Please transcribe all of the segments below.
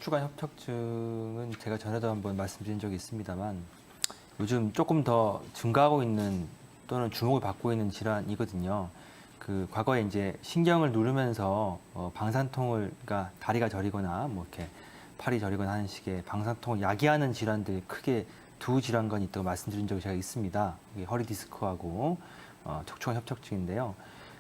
척추관 협착증은 제가 전에도 한번 말씀드린 적이 있습니다만 요즘 조금 더 증가하고 있는 또는 주목을 받고 있는 질환이거든요. 그 과거에 이제 신경을 누르면서 방산통을, 그러니까 다리가 저리거나 뭐 이렇게 팔이 저리거나 하는 식의 방산통을 야기하는 질환들이 크게 두 질환관이 있다고 말씀드린 적이 제가 있습니다. 이게 허리 디스크하고 척추관 협착증인데요.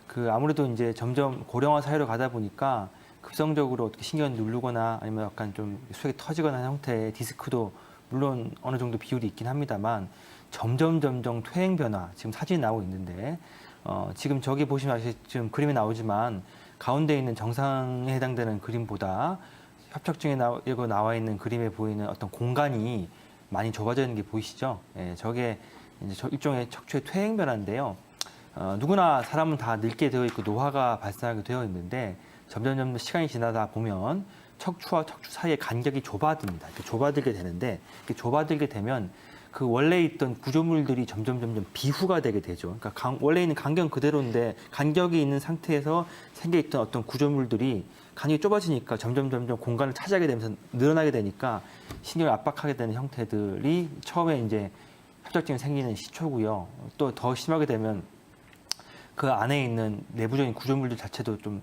그 아무래도 이제 점점 고령화 사회로 가다 보니까 급성적으로 어떻게 신경을 누르거나 아니면 약간 좀 수액이 터지거나 하는 형태의 디스크도 물론 어느 정도 비율이 있긴 합니다만 점점 퇴행 변화, 지금 사진이 나오고 있는데 지금 저기 보시면 아시 지금 그림이 나오지만 가운데 있는 정상에 해당되는 그림보다 협착증에 나와 있는 그림에 보이는 어떤 공간이 많이 좁아져 있는 게 보이시죠? 예, 저게 이제 일종의 척추의 퇴행 변화인데요. 누구나 사람은 다 늙게 되어 있고 노화가 발생하게 되어 있는데 점점 시간이 지나다 보면 척추와 척추 사이의 간격이 좁아듭니다. 이렇게 좁아들게 되는데 이렇게 좁아들게 되면 그 원래 있던 구조물들이 점점 비후가 되게 되죠. 그러니까 원래 있는 간격 그대로인데 간격이 있는 상태에서 생겨 있던 어떤 구조물들이 간격이 좁아지니까 점점 공간을 차지하게 되면서 늘어나게 되니까 신경을 압박하게 되는 형태들이 처음에 이제 협착증이 생기는 시초고요. 또 더 심하게 되면 그 안에 있는 내부적인 구조물들 자체도 좀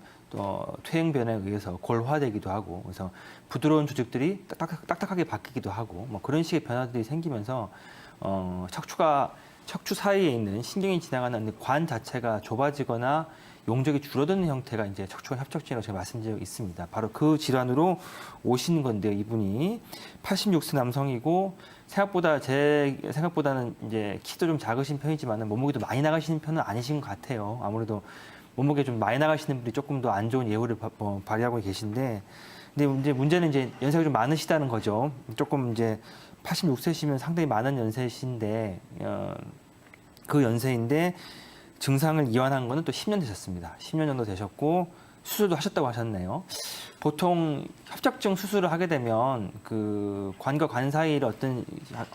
퇴행 변화에 의해서 골화되기도 하고, 그래서 부드러운 조직들이 딱딱하게 바뀌기도 하고, 뭐 그런 식의 변화들이 생기면서 척추 사이에 있는 신경이 지나가는 관 자체가 좁아지거나 용적이 줄어드는 형태가 이제 척추관 협착증이라고 제가 말씀드린 적이 있습니다. 바로 그 질환으로 오신 건데요. 이분이 86세 남성이고 제 생각보다는 이제 키도 좀 작으신 편이지만 몸무게도 많이 나가시는 편은 아니신 것 같아요. 아무래도 몸무게 좀 많이 나가시는 분들이 조금 더 안 좋은 예후를 발휘하고 계신데, 근데 이제 문제는 이제 연세가 좀 많으시다는 거죠. 조금 이제 86세시면 상당히 많은 연세신데 그 연세인데 증상을 이완한 거는 또 10년 되셨습니다. 10년 정도 되셨고 수술도 하셨다고 하셨네요. 보통 협착증 수술을 하게 되면 그 관과 관 사이를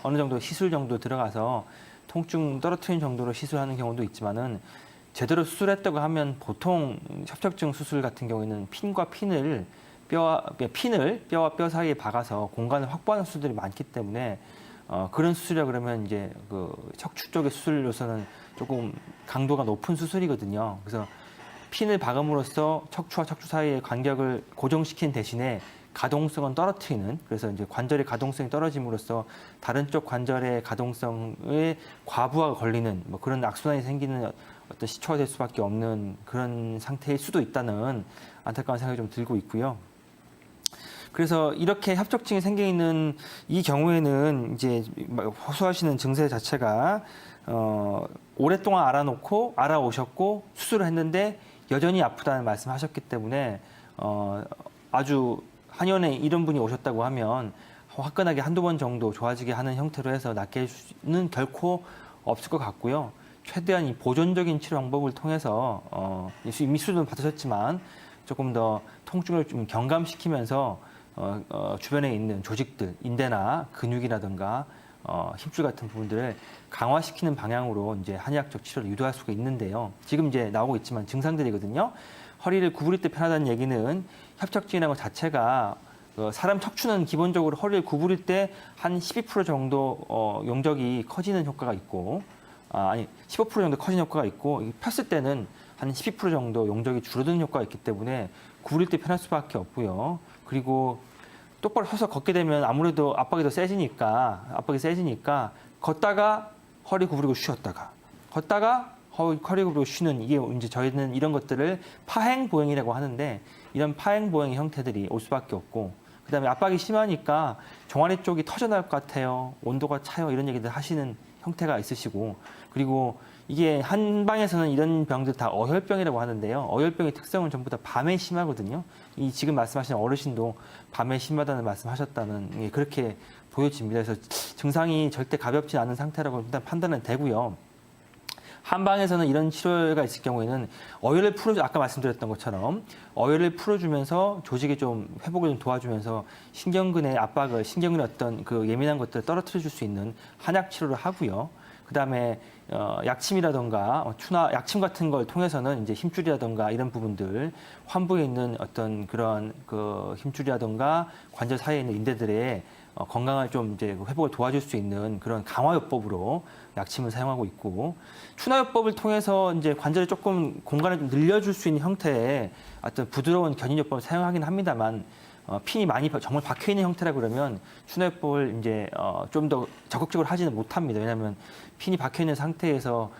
어느 정도 시술 정도 들어가서 통증 떨어뜨리는 정도로 시술하는 경우도 있지만은 제대로 수술했다고 하면 보통 협착증 수술 같은 경우에는 핀과 핀을 뼈와 뼈 사이에 박아서 공간을 확보하는 수술들이 많기 때문에 그런 수술이라 그러면 이제 그 척추 쪽의 수술로서는 조금 강도가 높은 수술이거든요. 그래서 핀을 박음으로써 척추와 척추 사이의 간격을 고정시킨 대신에 가동성은 떨어뜨리는, 그래서 이제 관절의 가동성이 떨어짐으로써 다른 쪽 관절의 가동성에 과부하가 걸리는 뭐 그런 악순환이 생기는 어떤 시초가 될 수밖에 없는 그런 상태일 수도 있다는 안타까운 생각이 좀 들고 있고요. 그래서 이렇게 협착증이 생겨 있는 이 경우에는 이제 호소하시는 증세 자체가 오랫동안 알아오셨고 수술을 했는데 여전히 아프다는 말씀하셨기 때문에 아주 한의원에 이런 분이 오셨다고 하면 화끈하게 한두 번 정도 좋아지게 하는 형태로 해서 낫게 해주는 결코 없을 것 같고요. 최대한 이 보존적인 치료 방법을 통해서 이미 수술은 받으셨지만 조금 더 통증을 좀 경감시키면서 주변에 있는 조직들, 인대나 근육이라든가 힘줄 같은 부분들을 강화시키는 방향으로 이제 한의학적 치료를 유도할 수가 있는데요. 지금 이제 나오고 있지만 증상들이거든요. 허리를 구부릴 때 편하다는 얘기는 협착증이라는 것 자체가 사람 척추는 기본적으로 허리를 구부릴 때 한 12% 정도 용적이 커지는 효과가 있고, 15% 정도 커지는 효과가 있고, 폈을 때는 한 12% 정도 용적이 줄어드는 효과가 있기 때문에 구부릴 때 편할 수밖에 없고요. 그리고 똑바로 서서 걷게 되면 아무래도 압박이 세지니까 걷다가 허리 구부리고 쉬었다가 걷다가 허리 구부리고 쉬는, 이게 이제 저희는 이런 것들을 파행보행이라고 하는데 이런 파행보행의 형태들이 올 수밖에 없고, 그다음에 압박이 심하니까 종아리 쪽이 터져나올 것 같아요. 온도가 차요. 이런 얘기들 하시는 형태가 있으시고, 그리고 이게 한방에서는 이런 병들 다 어혈병이라고 하는데요. 어혈병의 특성은 전부 다 밤에 심하거든요. 이 지금 말씀하신 어르신도 밤에 심하다는 말씀하셨다는 게 그렇게 보여집니다. 그래서 증상이 절대 가볍지 않은 상태라고 일단 판단은 되고요. 한방에서는 이런 치료가 있을 경우에는 아까 말씀드렸던 것처럼 어혈을 풀어주면서 조직이 좀 회복을 좀 도와주면서 신경근의 어떤 그 예민한 것들을 떨어뜨려 줄 수 있는 한약 치료를 하고요. 그다음에 약침이라던가 추나 약침 같은 걸 통해서는 이제 힘줄이라던가 이런 부분들 환부에 있는 어떤 그런 그 힘줄이라던가 관절 사이에 있는 인대들의 건강을 좀 이제 회복을 도와줄 수 있는 그런 강화요법으로 약침을 사용하고 있고, 추나요법을 통해서 이제 관절에 조금 공간을 좀 늘려줄 수 있는 형태의 어떤 부드러운 견인요법을 사용하긴 합니다만, 핀이 많이 정말 박혀 있는 형태라 그러면 추나요법을 이제 좀 더 적극적으로 하지는 못합니다. 왜냐하면 핀이 박혀 있는 상태에서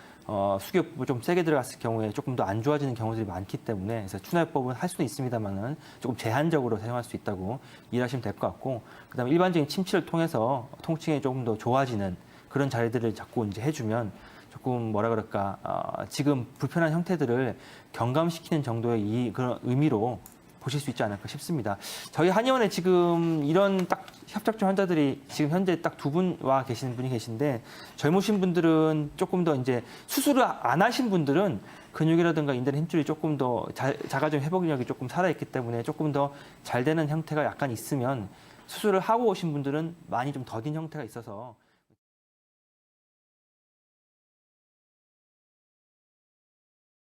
수교요법을 좀 세게 들어갔을 경우에 조금 더 안 좋아지는 경우들이 많기 때문에, 그래서 추나요법은 할 수는 있습니다만은 조금 제한적으로 사용할 수 있다고 이해하시면 될 것 같고, 그다음에 일반적인 침치를 통해서 통증이 조금 더 좋아지는 그런 자리들을 자꾸 이제 해주면 조금 뭐라 그럴까 지금 불편한 형태들을 경감시키는 정도의 그런 의미로 보실 수 있지 않을까 싶습니다. 저희 한의원에 지금 이런 딱 협착증 환자들이 지금 현재 딱 2분 계시는 분이 계신데, 젊으신 분들은 조금 더 이제 수술을 안 하신 분들은 근육이라든가 인대 힘줄이 조금 더 자가적 회복력이 조금 살아있기 때문에 조금 더 잘 되는 형태가 약간 있으면, 수술을 하고 오신 분들은 많이 좀 더딘 형태가 있어서